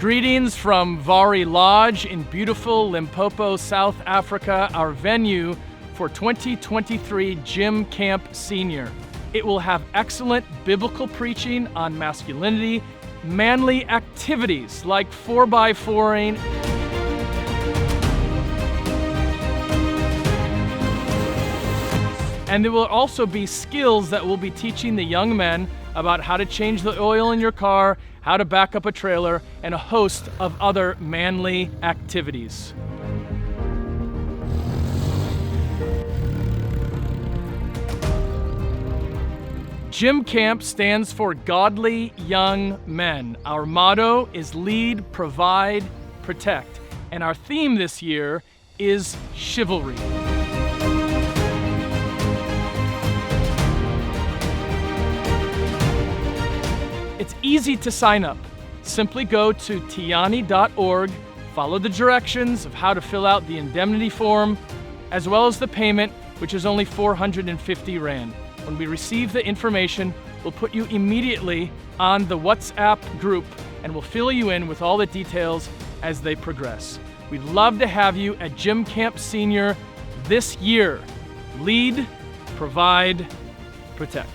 Greetings from Vari Lodge in beautiful Limpopo, South Africa, our venue for 2023 Gym Camp Senior. It will have excellent biblical preaching on masculinity, manly activities like 4x4ing, and there will also be skills that we'll be teaching the young men about how to change the oil in your car, how to back up a trailer, and a host of other manly activities. Gym Camp stands for Godly Young Men. Our motto is Lead, Provide, Protect, and our theme this year is Chivalry. It's easy to sign up. Simply go to tiani.org, follow the directions of how to fill out the indemnity form, as well as the payment, which is only 450 Rand. When we receive the information, we'll put you immediately on the WhatsApp group and we'll fill you in with all the details as they progress. We'd love to have you at Gym Camp Senior this year. Lead, provide, protect.